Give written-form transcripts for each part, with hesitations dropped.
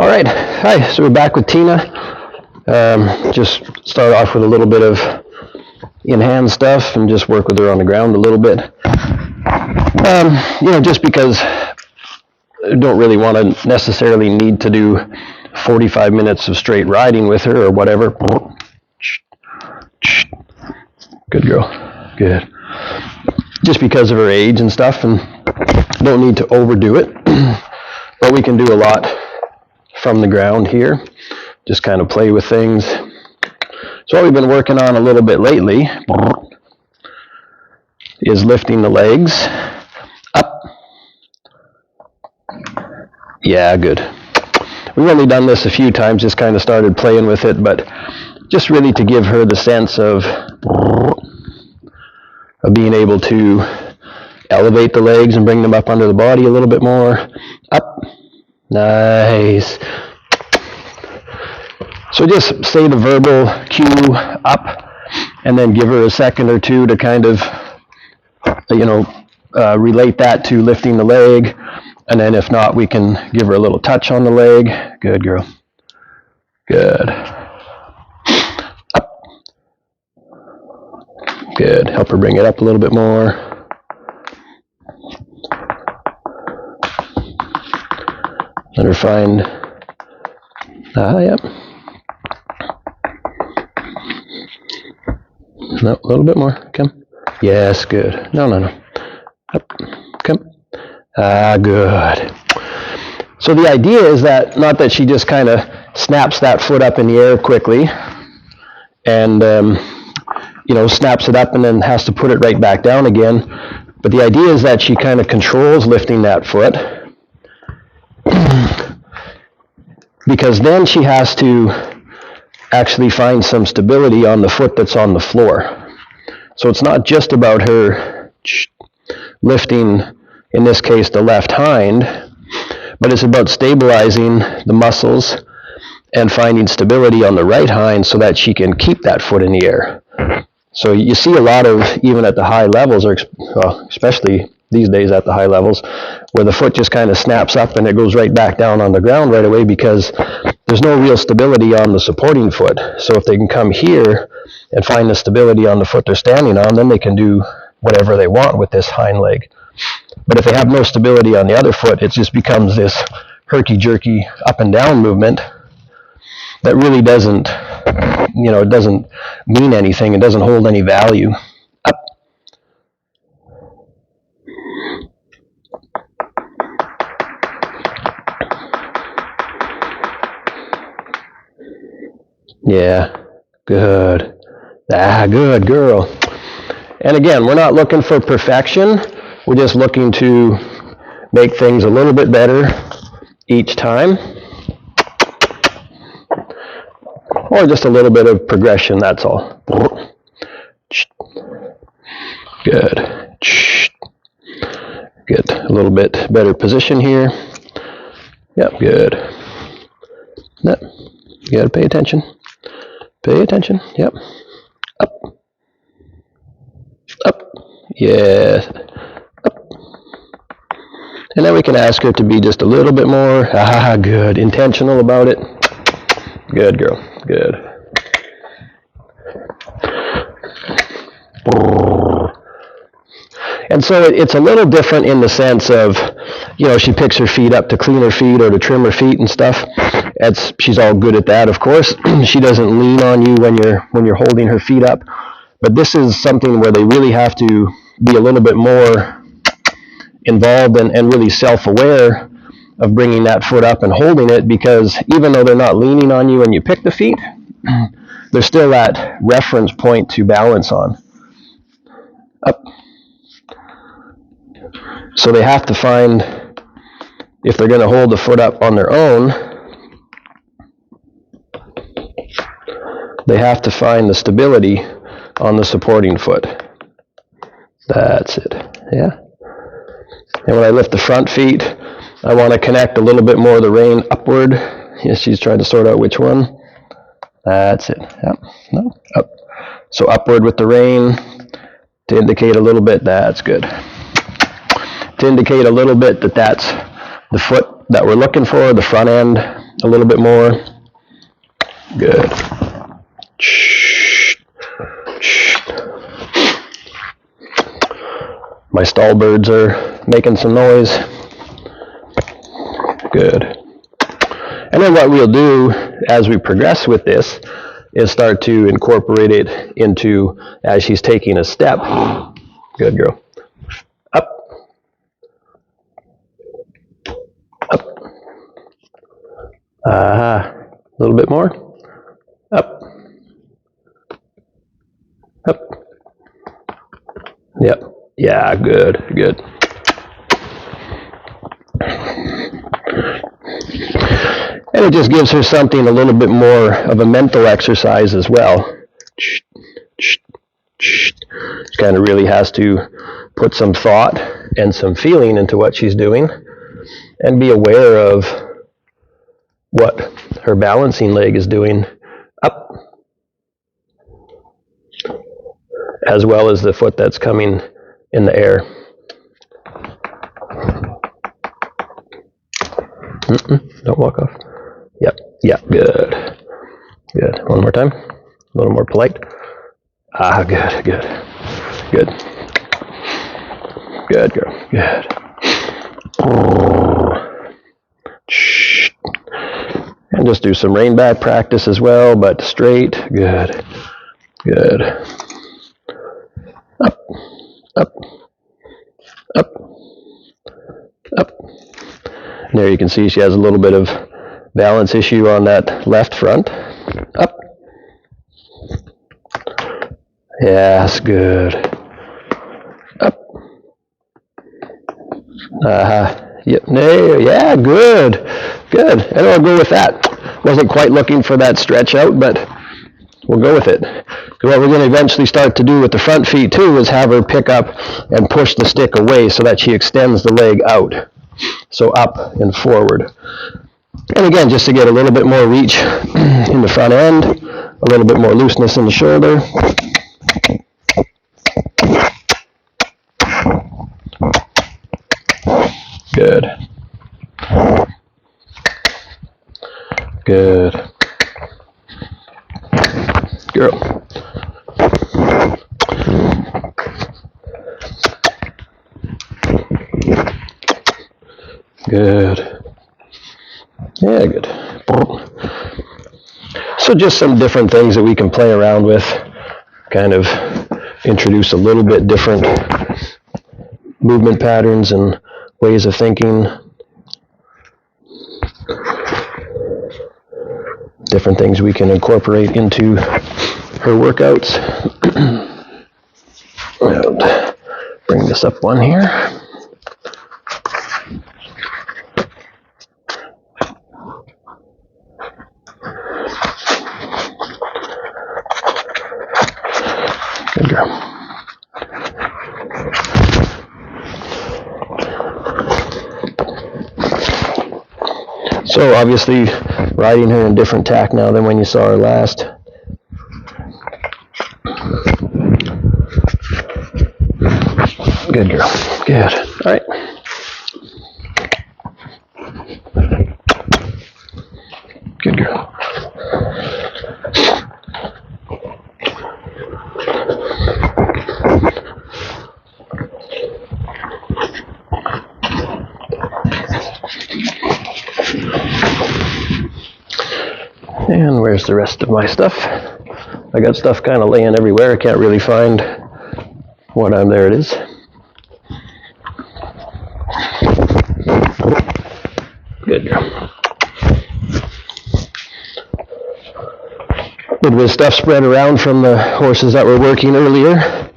All right, hi, so we're back with Tina. Just start off with a little bit of in-hand stuff and just work with her on the ground a little bit. Just because I don't really want to necessarily need to do 45 minutes of straight riding with her or whatever. Good girl, good. Just because of her age and stuff, and don't need to overdo it, but we can do a lot from the ground here, just kind of play with things. So what we've been working on a little bit lately is lifting the legs up. Yeah, good. We've only done this a few times, just kind of started playing with it, but just really to give her the sense of being able to elevate the legs and bring them up under the body a little bit more. Up. Nice. So just say the verbal cue up, and then give her a second or two to kind of, relate that to lifting the leg. And then if not, we can give her a little touch on the leg. Good girl. Good. Up. Good. Help her bring it up a little bit more. Let her find, yep. No, a little bit more. Come. Yes, good. No. Up. Come. Good. So the idea is that, not that she just kind of snaps that foot up in the air quickly and, snaps it up and then has to put it right back down again. But the idea is that she kind of controls lifting that foot, because then she has to actually find some stability on the foot that's on the floor. So it's not just about her lifting, in this case, the left hind, but it's about stabilizing the muscles and finding stability on the right hind so that she can keep that foot in the air. So you see a lot of, even at the high levels, or especially these days at the high levels, where the foot just kind of snaps up and it goes right back down on the ground right away because there's no real stability on the supporting foot. So if they can come here and find the stability on the foot they're standing on, then they can do whatever they want with this hind leg. But if they have no stability on the other foot, it just becomes this herky-jerky up and down movement that really doesn't, it doesn't mean anything. It doesn't hold any value. Up. Yeah, good. Good girl. And again, we're not looking for perfection. We're just looking to make things a little bit better each time. Or just a little bit of progression, that's all. Good. Good. A little bit better position here. Yep, good. Yep. You gotta pay attention. Pay attention. Yep. Up. Up. Yes. Up. And then we can ask her to be just a little bit more, good, intentional about it. Good girl. Good. And so it's a little different in the sense of, she picks her feet up to clean her feet or to trim her feet and stuff. She's all good at that, of course. She doesn't lean on you when you're holding her feet up. But this is something where they really have to be a little bit more involved and really self-aware of bringing that foot up and holding it, because even though they're not leaning on you when you pick the feet, there's still that reference point to balance on. Up. So they have to find, if they're going to hold the foot up on their own, they have to find the stability on the supporting foot. That's it. Yeah. And when I lift the front feet, I want to connect a little bit more of the rein upward. Yes, she's trying to sort out which one. That's it. Yep. No. Up. So upward with the rein to indicate a little bit. That's good. To indicate a little bit that that's the foot that we're looking for, the front end. A little bit more. Good. My stall birds are making some noise. Good. And then what we'll do as we progress with this is start to incorporate it into, as she's taking a step. Good girl. Up. Up. A little bit more. Up. Up. Yep. Yeah, good, good. And it just gives her something a little bit more of a mental exercise as well. She kind of really has to put some thought and some feeling into what she's doing and be aware of what her balancing leg is doing up, as well as the foot that's coming in the air. Don't walk off. Yep, yep, good. Good. One more time. A little more polite. Good, good. Good. Good, girl. Good. And just do some rein back practice as well, but straight. Good. Good. Up. Up. Up. Up. And there you can see she has a little bit of balance issue on that left front. Up. Yes, good. Up. Yep. Yeah, good. Good. And I'll go with that. Wasn't quite looking for that stretch out, but we'll go with it. What we're going to eventually start to do with the front feet too is have her pick up and push the stick away so that she extends the leg out. So up and forward. And again, just to get a little bit more reach in the front end, a little bit more looseness in the shoulder. Good. Good. Girl. Good. Yeah, good. So just some different things that we can play around with, kind of introduce a little bit different movement patterns and ways of thinking. Different things we can incorporate into her workouts. And bring this up one here. Good girl. So obviously riding her in different tack now than when you saw her last. Good girl. Good. All right. Good girl. And where's the rest of my stuff? I got stuff kind of laying everywhere. I can't really find what I'm. There it is. Good girl. Good with stuff spread around from the horses that were working earlier.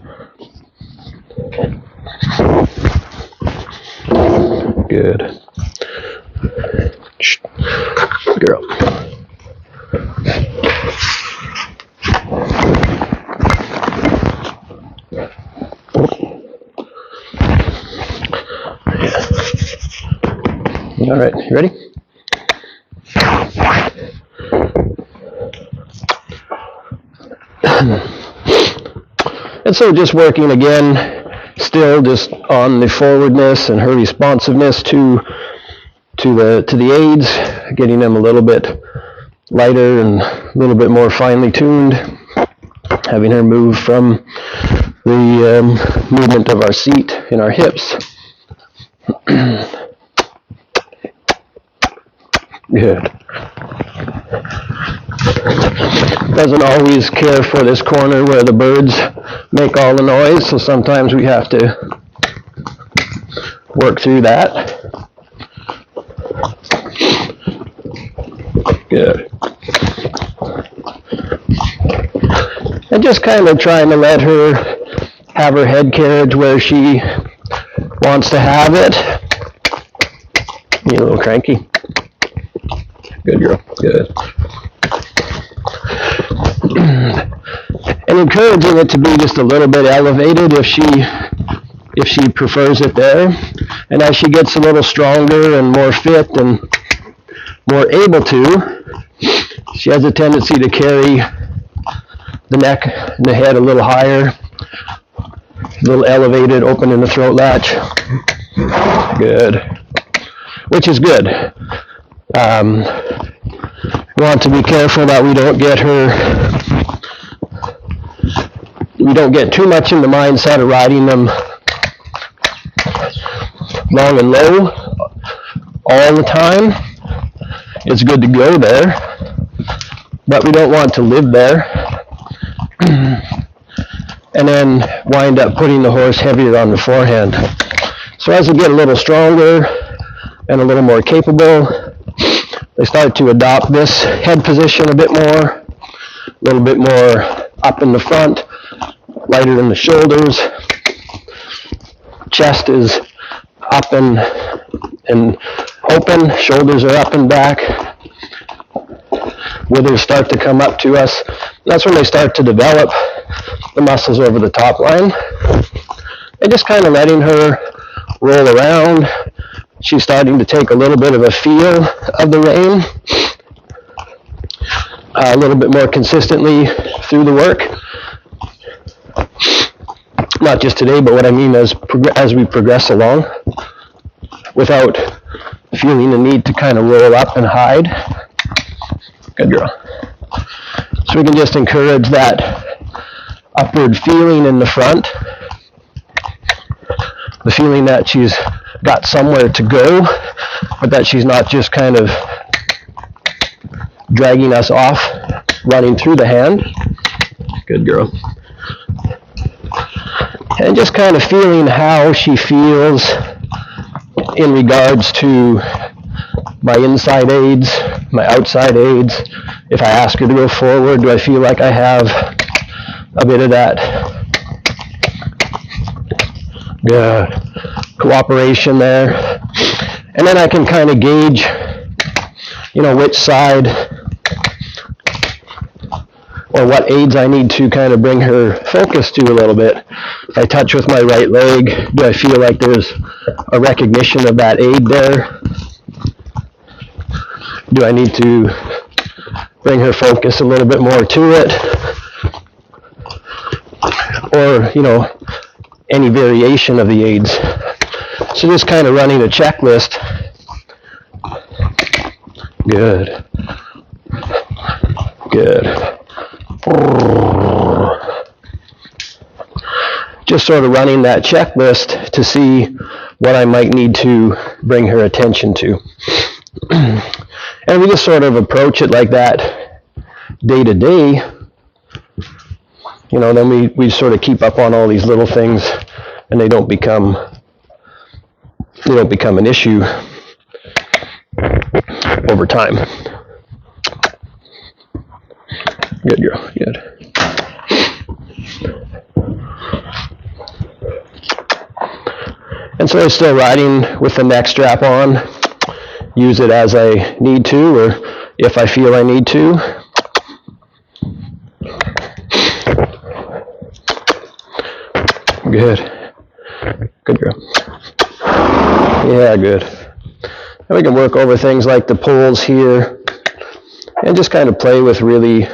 Good. Girl. All right, you ready? And so just working again, still just on the forwardness and her responsiveness to the aids, getting them a little bit lighter and a little bit more finely tuned, having her move from the movement of our seat and our hips. Good. Doesn't always care for this corner where the birds make all the noise, so sometimes we have to work through that. Good. And just kind of trying to let her have her head carriage where she wants to have it. You a little cranky? Good girl. Good. And encouraging it to be just a little bit elevated if she prefers it there. And as she gets a little stronger and more fit and more able to, she has a tendency to carry the neck and the head a little higher, a little elevated, open in the throat latch. Good. Which is good. We want to be careful that we don't get too much in the mindset of riding them long and low all the time. It's good to go there, but we don't want to live there and then wind up putting the horse heavier on the forehand. So as they get a little stronger and a little more capable, they start to adopt this head position a bit more, a little bit more up in the front, lighter in the shoulders. Chest is up and open, shoulders are up and back. Withers start to come up to us. That's when they start to develop the muscles over the top line. And just kind of letting her roll around. She's starting to take a little bit of a feel of the rein, a little bit more consistently through the work. Not just today, but what I mean as we progress along, without feeling the need to kind of roll up and hide. Good girl. So we can just encourage that upward feeling in the front, the feeling that she's got somewhere to go, but that she's not just kind of dragging us off, running through the hand. Good girl. And just kind of feeling how she feels in regards to my inside aids, my outside aids. If I ask her to go forward, do I feel like I have a bit of that cooperation there? And then I can kind of gauge, which side or what aids I need to kind of bring her focus to a little bit. If I touch with my right leg, do I feel like there's a recognition of that aid there? Do I need to bring her focus a little bit more to it? Or, any variation of the aids. So just kind of running a checklist. Good. Good. Just sort of running that checklist to see what I might need to bring her attention to. And we just sort of approach it like that day to day. Then we sort of keep up on all these little things, and they don't become an issue over time. Good girl, good. And so I'm still riding with the neck strap on. Use it as I need to, or if I feel I need to. Good. Good girl. Yeah, good. And we can work over things like the poles here and just kind of play with really,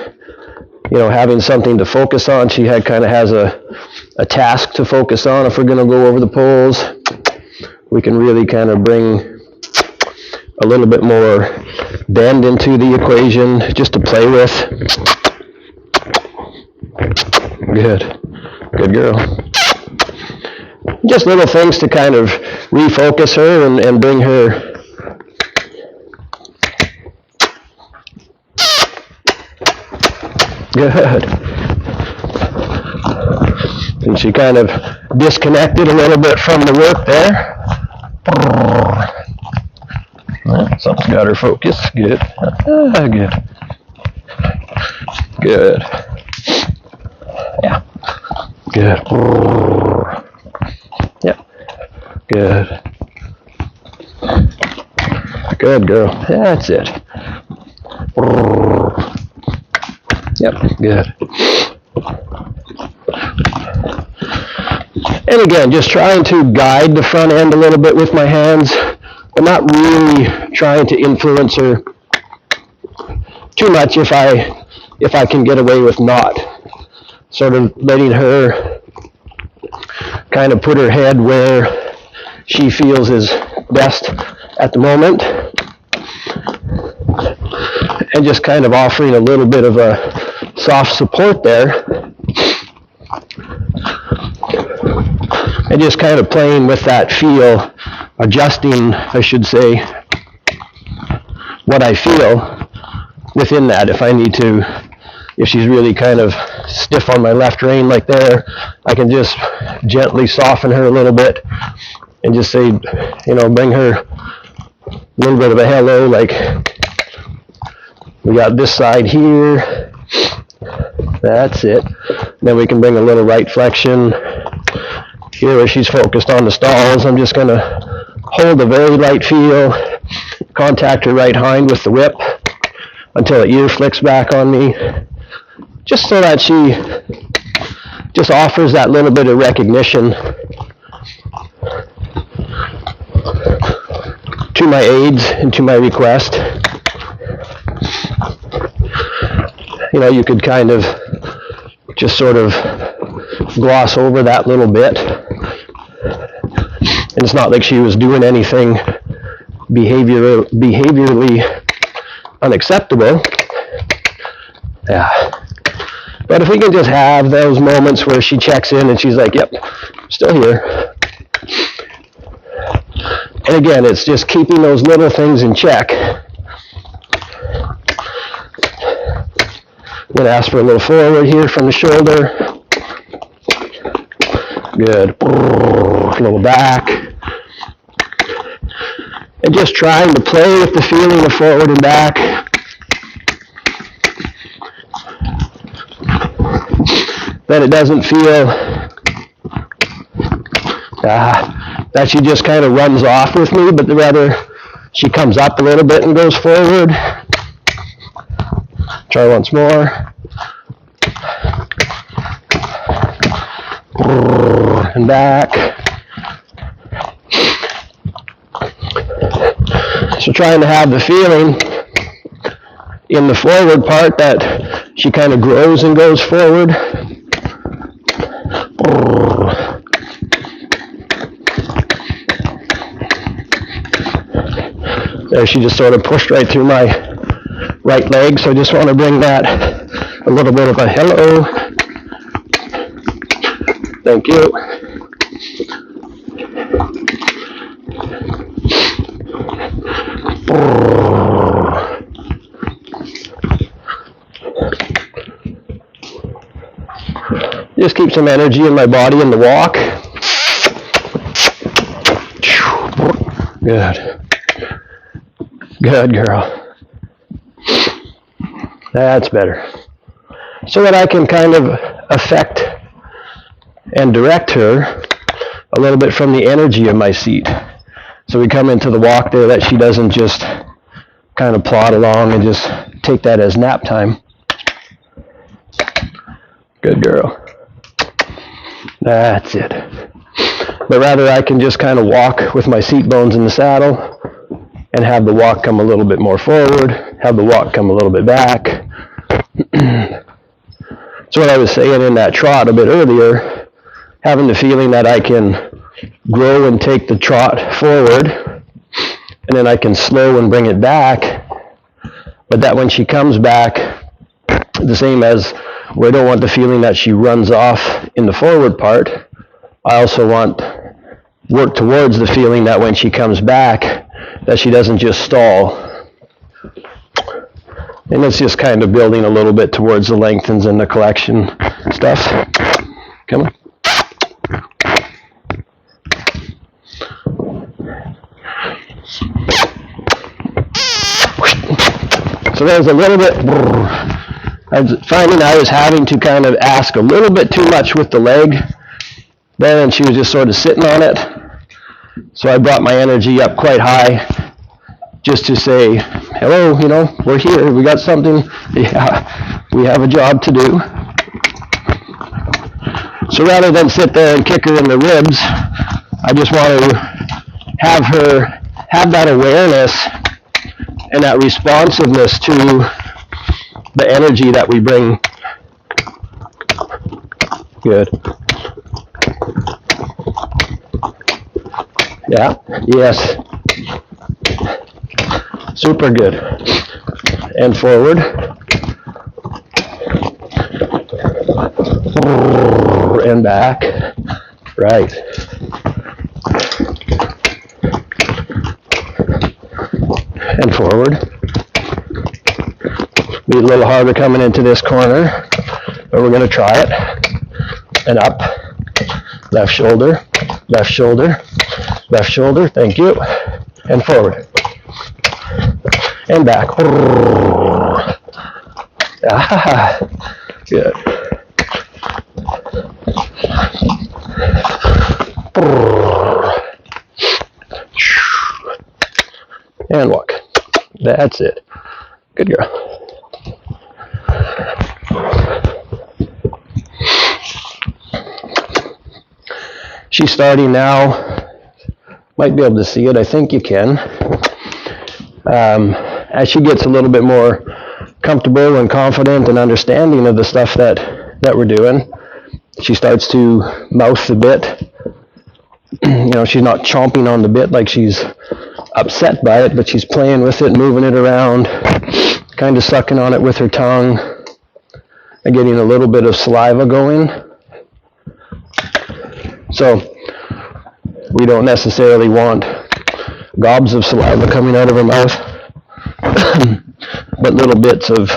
having something to focus on. She kind of has a task to focus on. If we're going to go over the poles, we can really kind of bring a little bit more bend into the equation just to play with. Good. Good girl. Just little things to kind of refocus her and bring her good. And she kind of disconnected a little bit from the work there. Well, something's got her focused. Good. Good. Good. Yeah. Good. Yep. Good. Good girl. That's it. Yep. Good. And again, just trying to guide the front end a little bit with my hands, but not really trying to influence her too much if I can get away with not. Sort of letting her kind of put her head where she feels is best at the moment, and just kind of offering a little bit of a soft support there, and just kind of playing with that feel, adjusting, I should say, what I feel within that. If I need to, if she's really kind of stiff on my left rein like there, I can just gently soften her a little bit and just say, bring her a little bit of a hello, like we got this side here. That's it. Then we can bring a little right flexion here where she's focused on the stalls. I'm just going to hold a very light feel, contact her right hind with the whip until the ear flicks back on me, just so that she just offers that little bit of recognition to my aids and to my request. You could kind of just sort of gloss over that little bit. And it's not like she was doing anything behaviorally unacceptable. Yeah. But if we can just have those moments where she checks in and she's like, yep, still here. And again, it's just keeping those little things in check. I'm going to ask for a little forward here from the shoulder. Good. A little back. And just trying to play with the feeling of forward and back. That it doesn't feel that she just kind of runs off with me, but rather she comes up a little bit and goes forward. Try once more. And back. So trying to have the feeling in the forward part that she kind of grows and goes forward. There, she just sort of pushed right through my right leg, so I just want to bring that a little bit of a hello. Thank you. Just keep some energy in my body in the walk. Good. Good girl. That's better. So that I can kind of affect and direct her a little bit from the energy of my seat. So we come into the walk there that she doesn't just kind of plod along and just take that as nap time. Good girl. That's it. But rather I can just kind of walk with my seat bones in the saddle and have the walk come a little bit more forward, have the walk come a little bit back. So what I was saying in that trot a bit earlier, having the feeling that I can grow and take the trot forward and then I can slow and bring it back, but that when she comes back, the same as where I don't want the feeling that she runs off in the forward part, I also want work towards the feeling that when she comes back, that she doesn't just stall. And it's just kind of building a little bit towards the lengthens and the collection stuff. Come on. So there's a little bit, I was finding I was having to kind of ask a little bit too much with the leg there, and she was just sort of sitting on it. So I brought my energy up quite high just to say, hello, you know, we're here, we got something, yeah, we have a job to do. So rather than sit there and kick her in the ribs, I just want to have her have that awareness and that responsiveness to the energy that we bring. Good. Yeah, yes. Super good. And forward. And back. Right. And forward. Be a little harder coming into this corner, but we're going to try it. And up. Left shoulder. Left shoulder. Left shoulder. Thank you. And forward. And back. Ah, good. And walk. That's it. Good girl. She's starting now. Might be able to see it. I think you can. As she gets a little bit more comfortable and confident and understanding of the stuff that we're doing, she starts to mouth the bit. You know, she's not chomping on the bit like she's upset by it, but she's playing with it, moving it around, kind of sucking on it with her tongue, and getting a little bit of saliva going. So we don't necessarily want gobs of saliva coming out of her mouth, but little bits of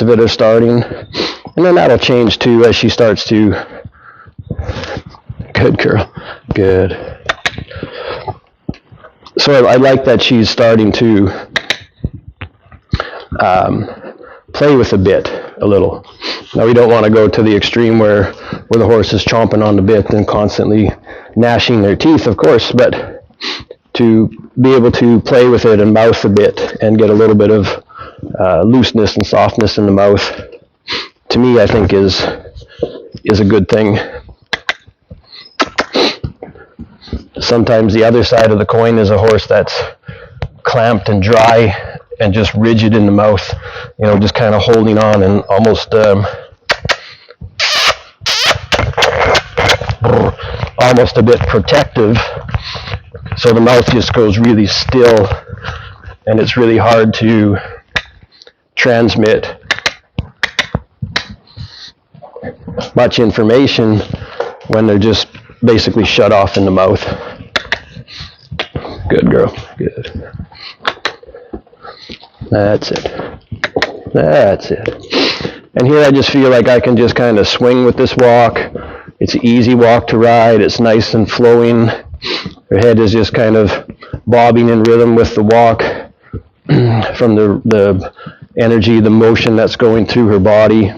it are starting, and then that'll change too as she starts to. Good girl, good. So I like that she's starting to play with the bit a little. Now we don't want to go to the extreme where the horse is chomping on the bit and constantly gnashing their teeth, of course, but to be able to play with it and mouth the bit and get a little bit of looseness and softness in the mouth, to me, I think is a good thing. Sometimes the other side of the coin is a horse that's clamped and dry and just rigid in the mouth, you know, just kind of holding on and almost a bit protective. So the mouth just goes really still, and it's really hard to transmit much information when they're just basically shut off in the mouth. Good girl, good. That's it. That's it. And here I just feel like I can just kind of swing with this walk. It's an easy walk to ride. It's nice and flowing. Her head is just kind of bobbing in rhythm with the walk from the energy, the motion that's going through her body.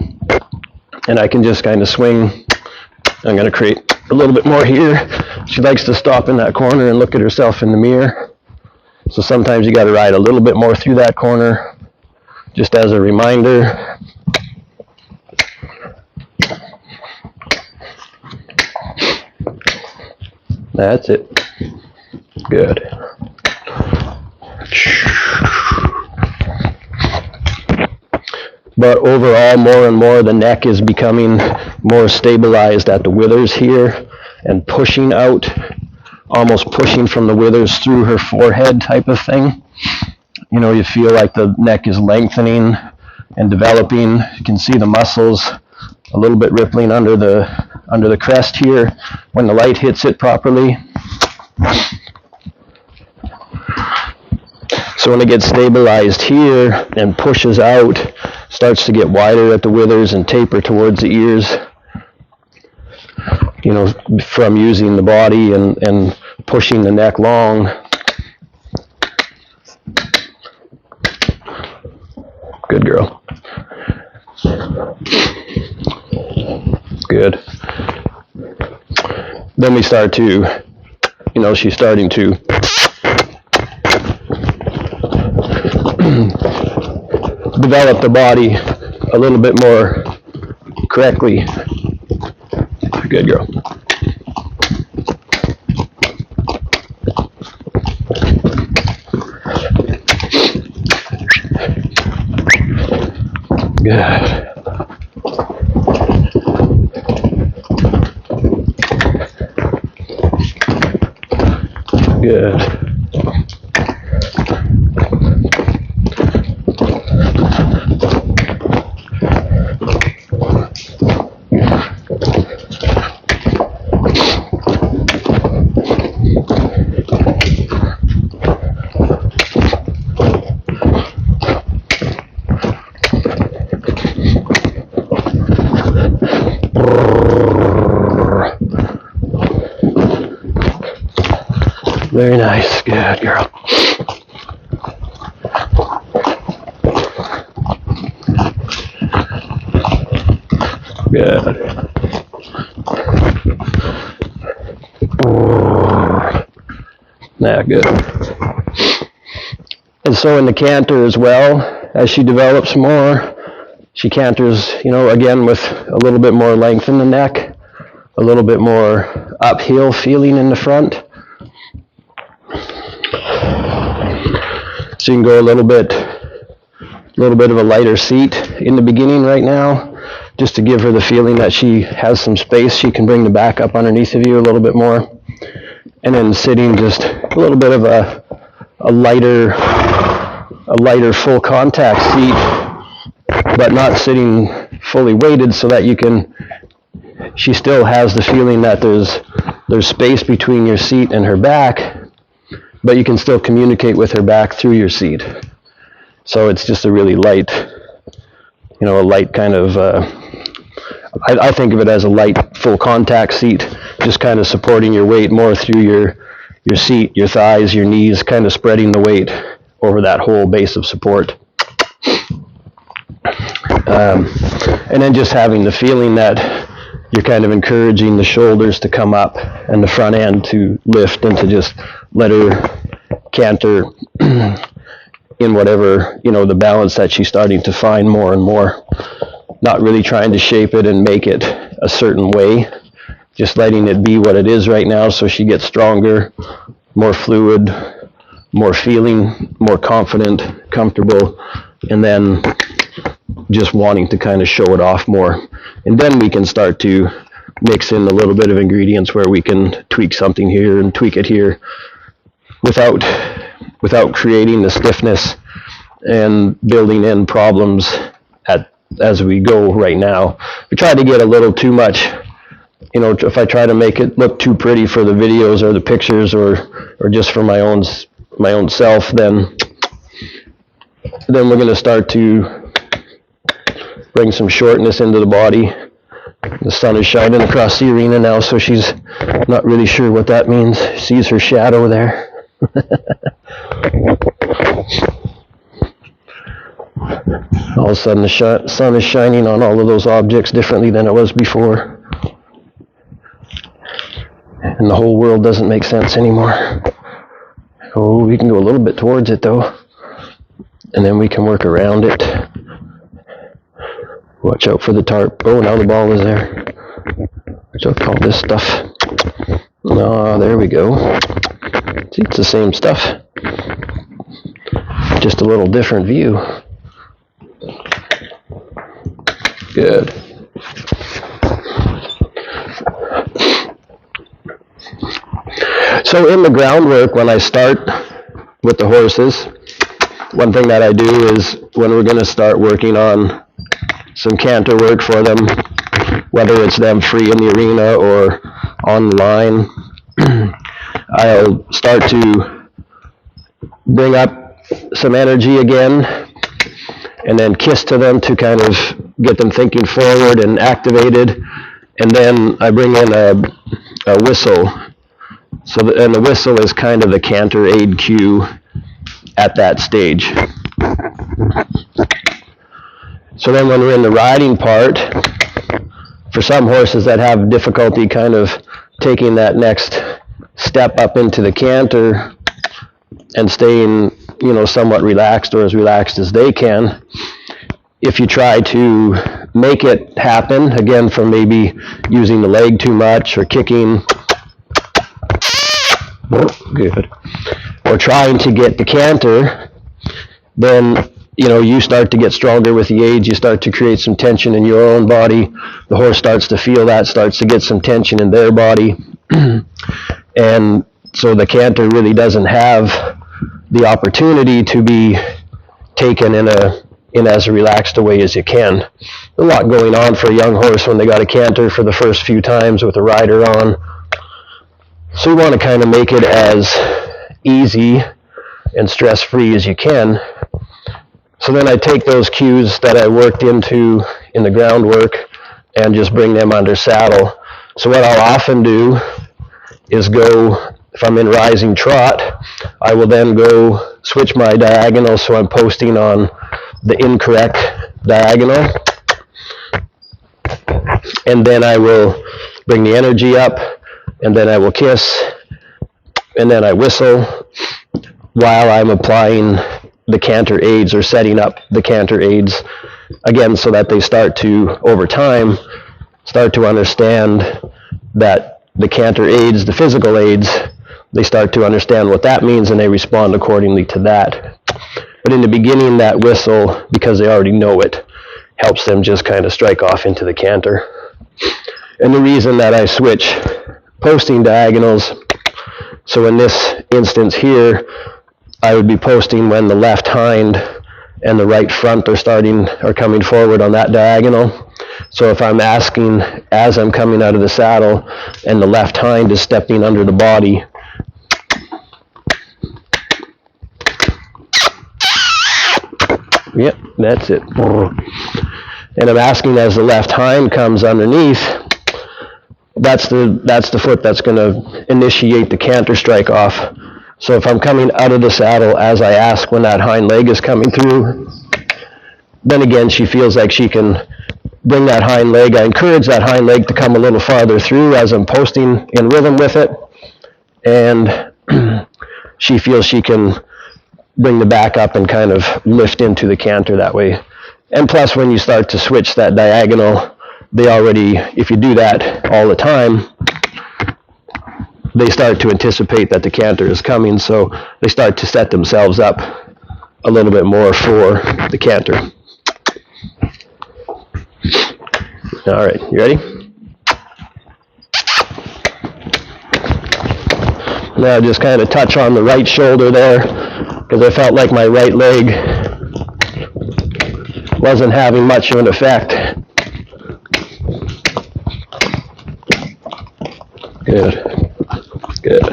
And I can just kind of swing. I'm going to create a little bit more here. She likes to stop in that corner and look at herself in the mirror. So sometimes you got to ride a little bit more through that corner, just as a reminder. That's it. Good. But overall, more and more, the neck is becoming more stabilized at the withers here and pushing out almost pushing from the withers through her forehead type of thing. You know, you feel like the neck is lengthening and developing. You can see the muscles a little bit rippling under the crest here when the light hits it properly. So when it gets stabilized here and pushes out, starts to get wider at the withers and taper towards the ears, you know, from using the body and pushing the neck long. Good girl. Good. Then we start to, you know, she's starting to develop the body a little bit more correctly. Good girl. Good. Good. Very nice. Good girl. Good. Yeah, good. And so in the canter as well, as she develops more, she canters, you know, again with a little bit more length in the neck, a little bit more uphill feeling in the front. So you can go a little bit of a lighter seat in the beginning right now, just to give her the feeling that she has some space. She can bring the back up underneath of you a little bit more. And then sitting just a little bit of a lighter full contact seat, but not sitting fully weighted, so that she still has the feeling that there's space between your seat and her back, but you can still communicate with her back through your seat. So it's just a really light, you know, a light kind of, I think of it as a light full contact seat, just kind of supporting your weight more through your seat, your thighs, your knees, kind of spreading the weight over that whole base of support. And then just having the feeling that you're kind of encouraging the shoulders to come up and the front end to lift, and to just let her canter in whatever, you know, the balance that she's starting to find more and more. Not really trying to shape it and make it a certain way, just letting it be what it is right now, so she gets stronger, more fluid, more feeling, more confident, comfortable, and then just wanting to kind of show it off more. And then we can start to mix in a little bit of ingredients where we can tweak something here and tweak it here without creating the stiffness and building in problems as we go right now. We try to get a little too much, you know, if I try to make it look too pretty for the videos or the pictures or just for my own self, then we're going to start to bring some shortness into the body. The sun is shining across the arena now, so she's not really sure what that means. Sees her shadow there. All of a sudden the sun is shining on all of those objects differently than it was before. And the whole world doesn't make sense anymore. Oh, we can go a little bit towards it though. And then we can work around it. Watch out for the tarp. Oh, now the ball is there. Watch out for all this stuff. Ah, there we go. See, it's the same stuff. Just a little different view. Good. So in the groundwork, when I start with the horses, one thing that I do is when we're going to start working on some canter work for them, whether it's them free in the arena or on the line, I'll start to bring up some energy again and then kiss to them to kind of get them thinking forward and activated. And then I bring in a whistle. And the whistle is kind of the canter aid cue at that stage. So then when we're in the riding part, for some horses that have difficulty kind of taking that next step up into the canter and staying, somewhat relaxed or as relaxed as they can, if you try to make it happen, again, from maybe using the leg too much or kicking, good, or trying to get the canter, then you start to get stronger with the age. You start to create some tension in your own body. The horse starts to feel that, starts to get some tension in their body. And so the canter really doesn't have the opportunity to be taken in as relaxed a way as you can. A lot going on for a young horse when they got a canter for the first few times with a rider on. So you want to kind of make it as easy and stress-free as you can. So then I take those cues that I worked into in the groundwork and just bring them under saddle. So what I'll often do is go, if I'm in rising trot, I will then go switch my diagonal so I'm posting on the incorrect diagonal. And then I will bring the energy up, and then I will kiss, and then I whistle while I'm applying the canter aids or setting up the canter aids, again, so that they start to, over time, start to understand that the canter aids, the physical aids, they start to understand what that means and they respond accordingly to that. But in the beginning, that whistle, because they already know it, helps them just kind of strike off into the canter. And the reason that I switch posting diagonals, so in this instance here, I would be posting when the left hind and the right front are coming forward on that diagonal. So if I'm asking as I'm coming out of the saddle and the left hind is stepping under the body, yep, that's it. And I'm asking as the left hind comes underneath, that's the foot that's going to initiate the canter strike off. So if I'm coming out of the saddle as I ask when that hind leg is coming through, then again she feels like she can bring that hind leg. I encourage that hind leg to come a little farther through as I'm posting in rhythm with it, and she feels she can bring the back up and kind of lift into the canter that way. And plus, when you start to switch that diagonal, if you do that all the time, they start to anticipate that the canter is coming, so they start to set themselves up a little bit more for the canter. All right, you ready? Now just kind of touch on the right shoulder there, because I felt like my right leg wasn't having much of an effect. Good. Good.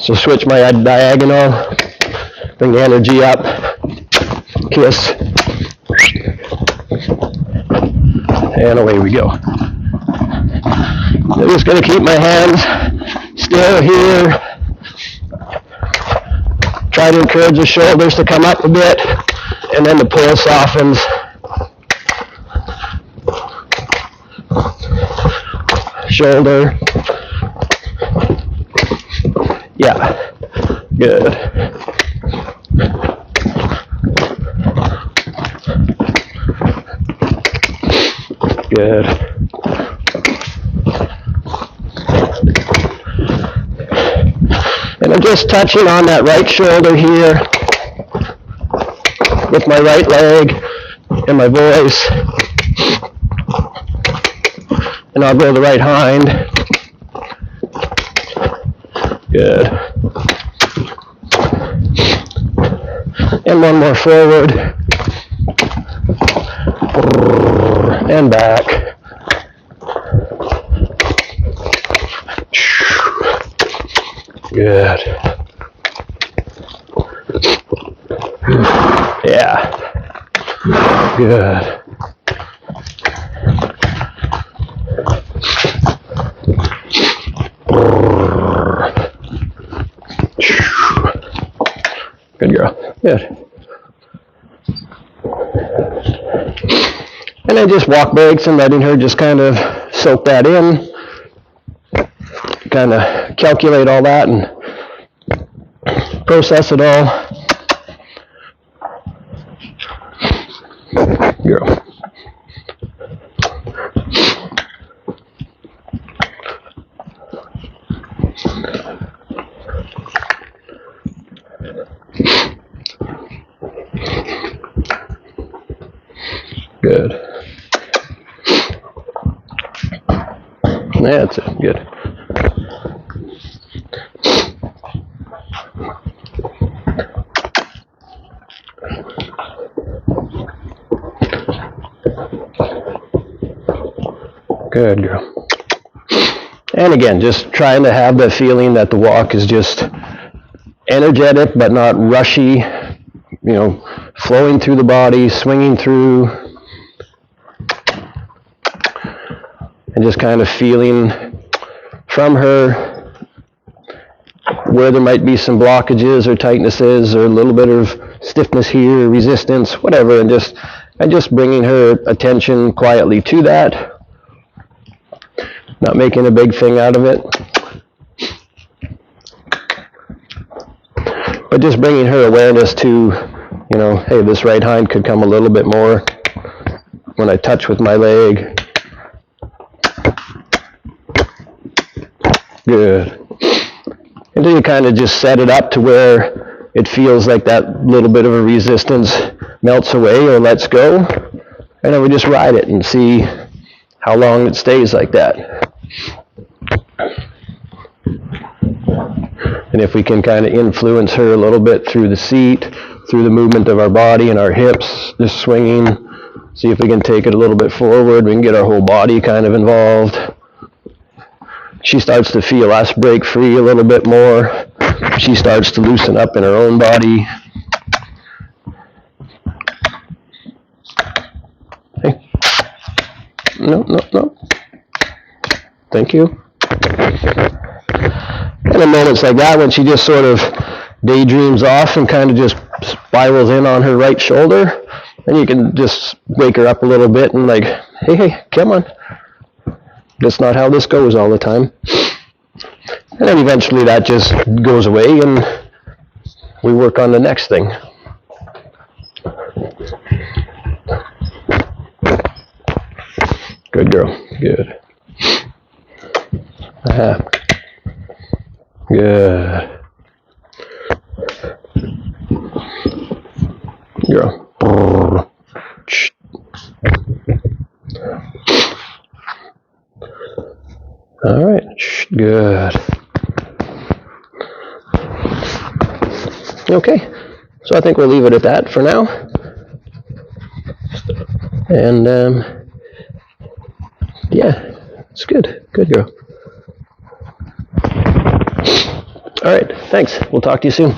So switch my diagonal, bring the energy up, kiss, and away we go. I'm just going to keep my hands still here. Try to encourage the shoulders to come up a bit, and then the pull softens. Shoulder. Yeah, good. Good. And I'm just touching on that right shoulder here with my right leg and my voice. And I'll go the right hind. Good. And one more forward. And back. Good. Yeah. Good. Good girl. Good. And then just walk breaks and letting her just kind of soak that in, kind of calculate all that and process it all. Girl. Good. That's it. Good. Good girl. And again, just trying to have the feeling that the walk is just energetic but not rushy, you know, flowing through the body, swinging through, and just kind of feeling from her where there might be some blockages or tightnesses or a little bit of stiffness here, or resistance, whatever, and just bringing her attention quietly to that, not making a big thing out of it, but just bringing her awareness to, you know, hey, this right hind could come a little bit more when I touch with my leg. Good. Until you kind of just set it up to where it feels like that little bit of a resistance melts away or lets go, and then we just ride it and see how long it stays like that. And if we can kind of influence her a little bit through the seat, through the movement of our body and our hips, just swinging, see if we can take it a little bit forward, we can get our whole body kind of involved. She starts to feel us break free a little bit more. She starts to loosen up in her own body. Hey. No. Thank you. And in moments like that, when she just sort of daydreams off and kind of just spirals in on her right shoulder, then you can just wake her up a little bit and like, hey, come on. That's not how this goes all the time. And then eventually that just goes away and we work on the next thing. Good girl. Good. Good. Girl. All right. Good. Okay. So I think we'll leave it at that for now. And yeah, it's good. Good girl. All right. Thanks. We'll talk to you soon.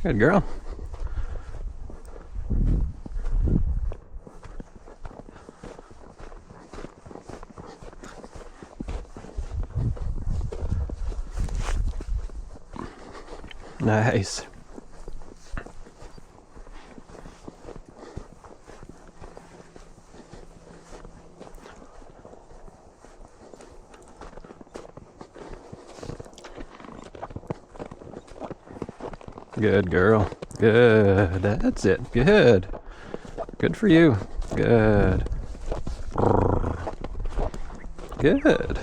Good girl. Nice. Good girl. Good. That's it. Good. Good for you. Good. Good.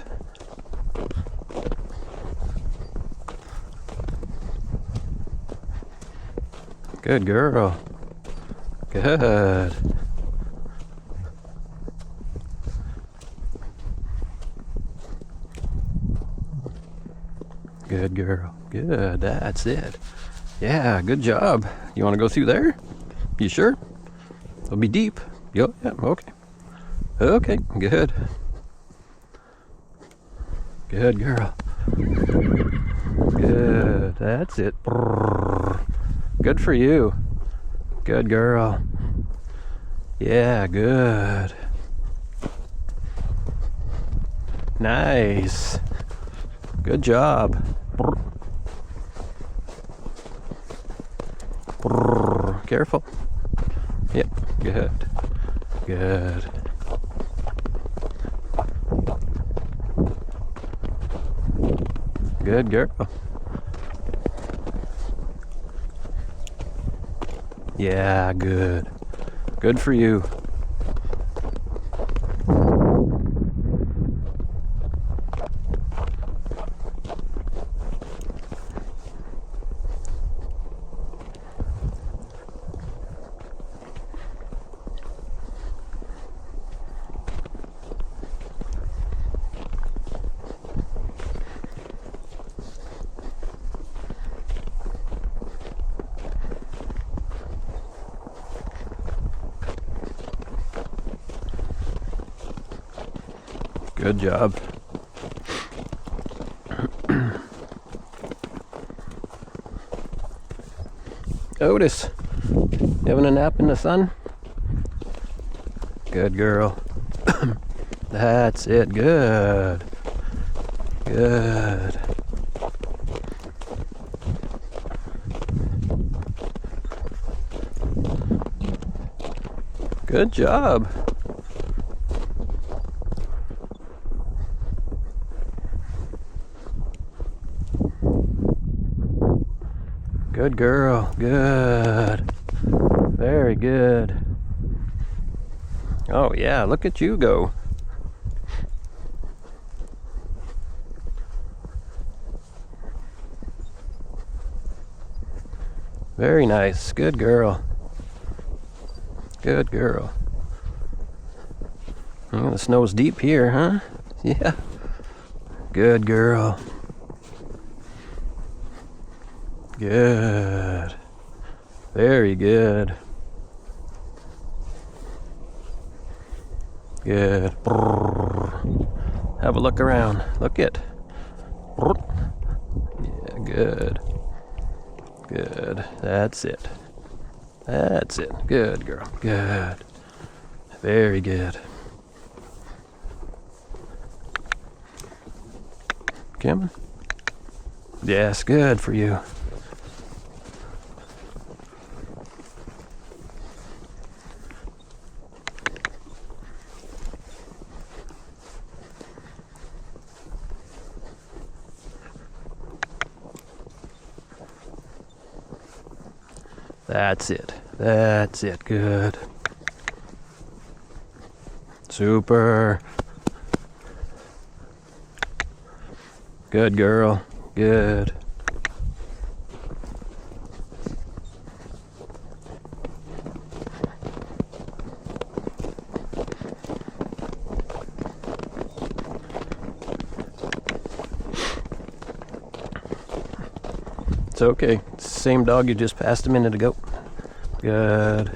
Good girl. Good. Good girl. Good. That's it. Yeah, good job. You want to go through there? You sure? It'll be deep. Yeah, okay. Okay, good. Good girl. Good. That's it. Good for you. Good girl. Yeah, good. Nice. Good job. Careful. Yep, good. Good. Good girl. Yeah, good. Good for you. Good job. Otis, you having a nap in the sun? Good girl. That's it. Good. Good. Good job. Good girl. Good. Very good. Oh yeah, look at you go. Very nice. Good girl. Good girl. Oh, the snow's deep here, huh? Yeah. Good girl. Good. Very good. Good. Have a look around. Look it. Yeah, good. Good. That's it. That's it. Good girl. Good. Very good. Come on. Yes, good for you. That's it. That's it. Good. Super. Good girl. Good. It's okay. It's the same dog you just passed a minute ago. Good.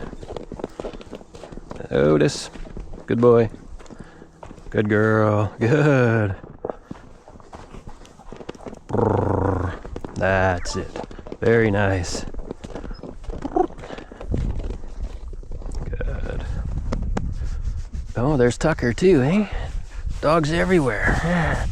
Otis. Good boy. Good girl. Good. That's it. Very nice. Good. Oh, there's Tucker too, eh? Dogs everywhere.